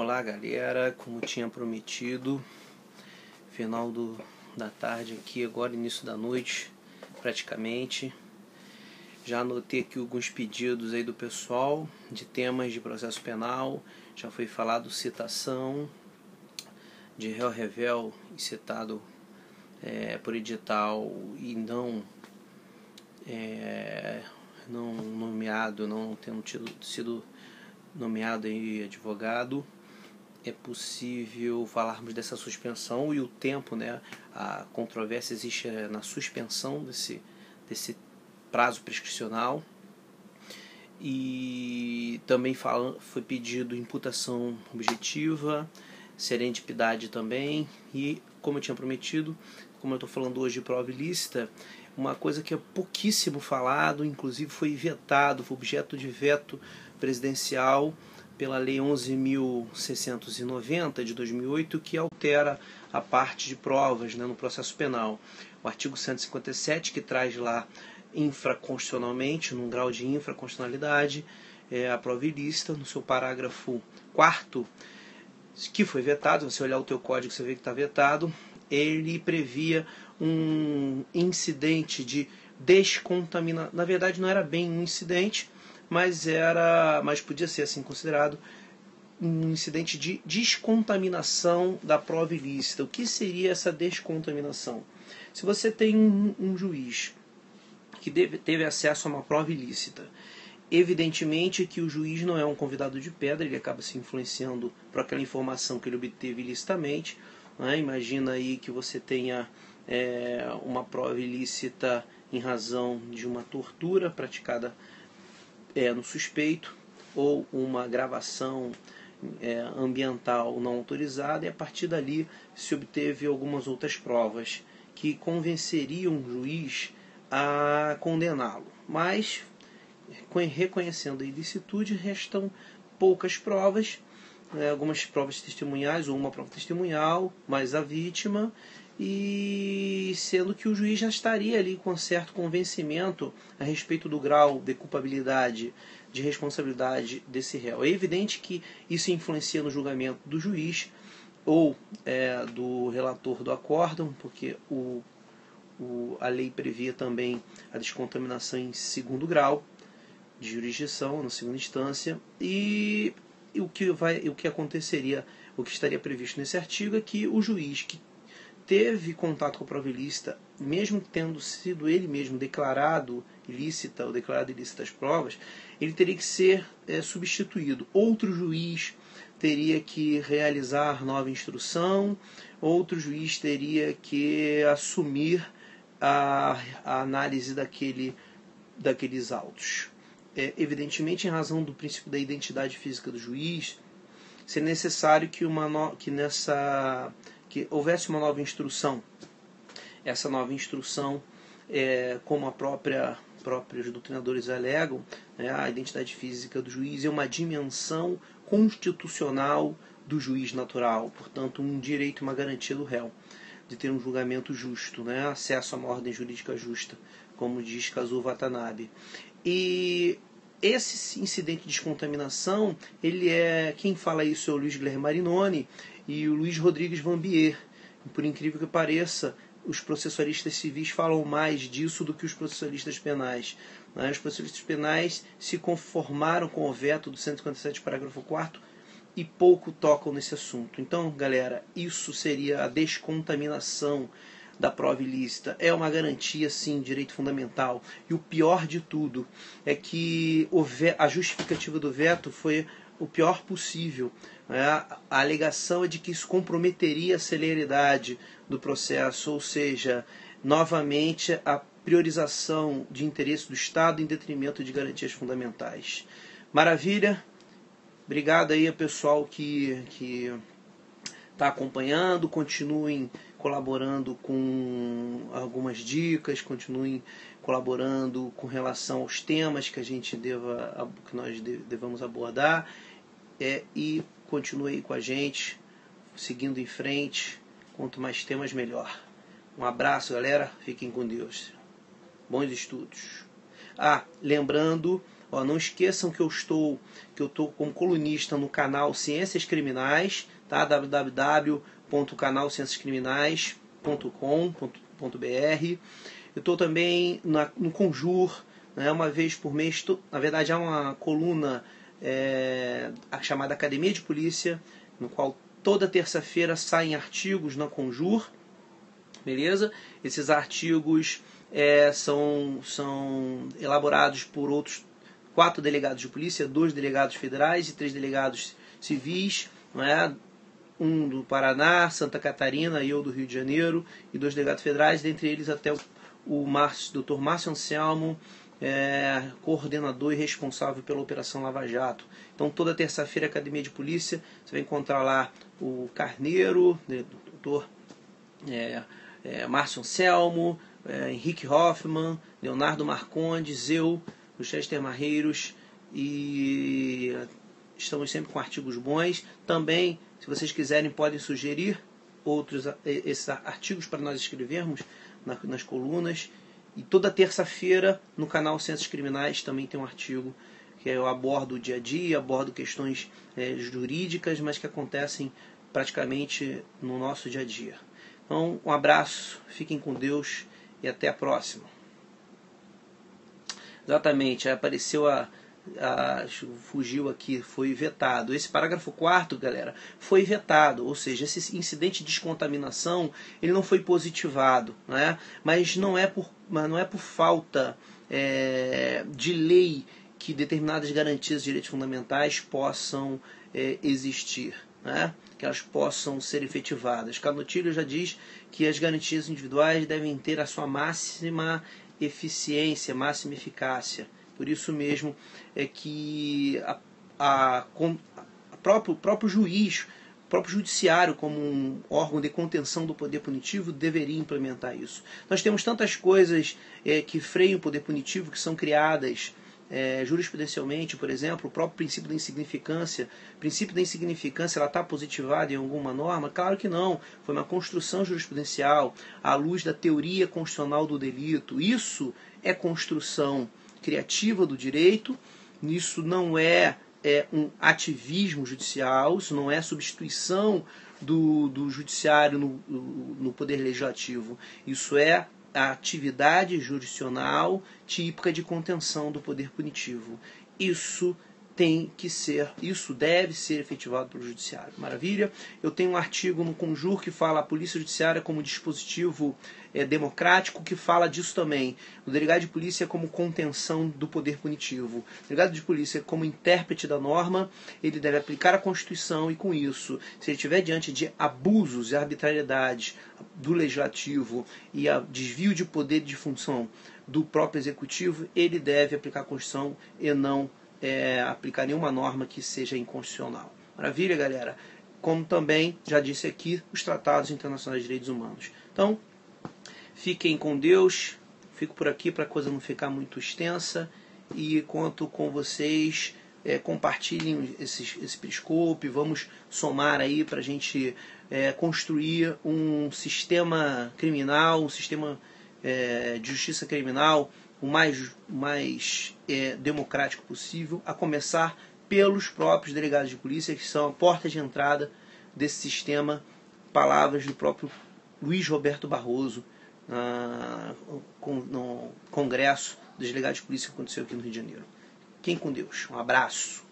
Olá galera, como tinha prometido, final da tarde aqui, agora início da noite praticamente. Já anotei aqui alguns pedidos aí do pessoal de temas de processo penal. Já foi falado citação de réu revel e citado por edital e não nomeado, não tendo sido nomeado aí advogado. É possível falarmos dessa suspensão e o tempo, né? A controvérsia existe na suspensão desse prazo prescricional. E também foi pedido imputação objetiva, serendipidade também. E como eu tinha prometido, como eu estou falando hoje de prova ilícita, uma coisa que é pouquíssimo falado, inclusive foi vetado, foi objeto de veto presidencial pela Lei 11.690 de 2008, que altera a parte de provas, né, no processo penal. O artigo 157, que traz lá infraconstitucionalmente, num grau de infraconstitucionalidade, a prova ilícita, no seu parágrafo 4º, que foi vetado. Se você olhar o teu código, você vê que está vetado. Ele previa um incidente de descontaminação. Na verdade, não era bem um incidente, mas podia ser assim considerado um incidente de descontaminação da prova ilícita. O que seria essa descontaminação? Se você tem um juiz que teve acesso a uma prova ilícita, evidentemente que o juiz não é um convidado de pedra, ele acaba se influenciando por aquela informação que ele obteve ilicitamente, né? Imagina aí que você tenha uma prova ilícita em razão de uma tortura praticada no suspeito, ou uma gravação ambiental não autorizada, e a partir dali se obteve algumas outras provas que convenceriam o juiz a condená-lo. Mas, reconhecendo a ilicitude, restam poucas provas, algumas provas testemunhais, ou uma prova testemunhal, mais a vítima, e sendo que o juiz já estaria ali com certo convencimento a respeito do grau de culpabilidade, de responsabilidade desse réu. É evidente que isso influencia no julgamento do juiz ou do relator do acórdão, porque a lei previa também a descontaminação em segundo grau de jurisdição, na segunda instância, e o que aconteceria, o que estaria previsto nesse artigo é que o juiz que teve contato com a prova ilícita, mesmo tendo sido ele mesmo declarado ilícita ou declarado ilícita as provas, ele teria que ser substituído. Outro juiz teria que realizar nova instrução, outro juiz teria que assumir a análise daqueles autos. Evidentemente, em razão do princípio da identidade física do juiz, seria necessário que houvesse uma nova instrução. Essa nova instrução, como próprios doutrinadores alegam, a identidade física do juiz é uma dimensão constitucional do juiz natural, portanto um direito, uma garantia do réu de ter um julgamento justo, acesso a uma ordem jurídica justa, como diz Kazuo Watanabe. E esse incidente de descontaminação, quem fala isso é o Luiz Guilherme Marinoni e o Luiz Rodrigues Vambier. Por incrível que pareça, os processualistas civis falam mais disso do que os processualistas penais. Os processualistas penais se conformaram com o veto do 157, parágrafo 4º, e pouco tocam nesse assunto. Então, galera, isso seria a descontaminação da prova ilícita. É uma garantia, sim, direito fundamental. E o pior de tudo é que a justificativa do veto foi o pior possível. A alegação é de que isso comprometeria a celeridade do processo, ou seja, novamente a priorização de interesse do Estado em detrimento de garantias fundamentais. Maravilha? Obrigado aí ao pessoal que está acompanhando. Continuem colaborando com algumas dicas, continuem colaborando com relação aos temas que nós devamos abordar, e continue aí com a gente, seguindo em frente. Quanto mais temas, melhor. Um abraço, galera. Fiquem com Deus. Bons estudos. Lembrando Ó, não esqueçam que eu estou como colunista no canal Ciências Criminais, tá? www.canalcienciascriminais.com.br. Eu estou também no Conjur, né? Uma vez por mês. Na verdade, há uma coluna chamada Academia de Polícia, no qual toda terça-feira saem artigos na Conjur, beleza? Esses artigos são elaborados por outros 4 delegados de polícia, 2 delegados federais e 3 delegados civis, não é? Um do Paraná, Santa Catarina e eu do Rio de Janeiro, e 2 delegados federais, dentre eles até o Dr. Márcio Anselmo, coordenador e responsável pela Operação Lava Jato. Então toda terça-feira, Academia de Polícia, você vai encontrar lá o Carneiro, Dr. Márcio Anselmo, Henrique Hoffman, Leonardo Marcondes, eu, o Chester Marreiros, e estamos sempre com artigos bons. Também, se vocês quiserem, podem sugerir esses artigos para nós escrevermos nas colunas. E toda terça-feira no canal Ciências Criminais também tem um artigo que eu abordo o dia a dia, abordo questões jurídicas, mas que acontecem praticamente no nosso dia a dia. Então, um abraço, fiquem com Deus e até a próxima. Exatamente, apareceu fugiu aqui, foi vetado. Esse parágrafo 4º, galera, foi vetado, ou seja, esse incidente de descontaminação, ele não foi positivado, né? Mas não é por falta de lei que determinadas garantias de direitos fundamentais possam existir, né? Que elas possam ser efetivadas. Canotilho já diz que as garantias individuais devem ter a sua máxima eficiência, máxima eficácia. Por isso mesmo é que o próprio juiz, o próprio judiciário, como um órgão de contenção do poder punitivo, deveria implementar isso. Nós temos tantas coisas que freiam o poder punitivo, que são criadas jurisprudencialmente, por exemplo, o próprio princípio da insignificância. O princípio da insignificância está positivado em alguma norma? Claro que não. Foi uma construção jurisprudencial à luz da teoria constitucional do delito. Isso é construção criativa do direito. Isso não é um ativismo judicial, isso não é substituição do judiciário no poder legislativo. Isso é a atividade jurisdicional típica de contenção do poder punitivo. Isso deve ser efetivado pelo judiciário. Maravilha? Eu tenho um artigo no Conjur que fala a polícia judiciária como dispositivo democrático, que fala disso também. O delegado de polícia como contenção do poder punitivo. O delegado de polícia como intérprete da norma, ele deve aplicar a Constituição, e com isso, se ele estiver diante de abusos e arbitrariedades do legislativo e a desvio de poder de função do próprio executivo, ele deve aplicar a Constituição e não aplicar nenhuma norma que seja inconstitucional. Maravilha, galera? Como também já disse aqui, os tratados internacionais de direitos humanos. Então, fiquem com Deus. Fico por aqui para a coisa não ficar muito extensa, e conto com vocês. Compartilhem esse periscope. Vamos somar aí para a gente construir um sistema criminal, um sistema de justiça criminal o mais democrático possível, a começar pelos próprios delegados de polícia, que são a porta de entrada desse sistema. Palavras do próprio Luiz Roberto Barroso no Congresso dos Delegados de Polícia que aconteceu aqui no Rio de Janeiro. Fiquem com Deus. Um abraço.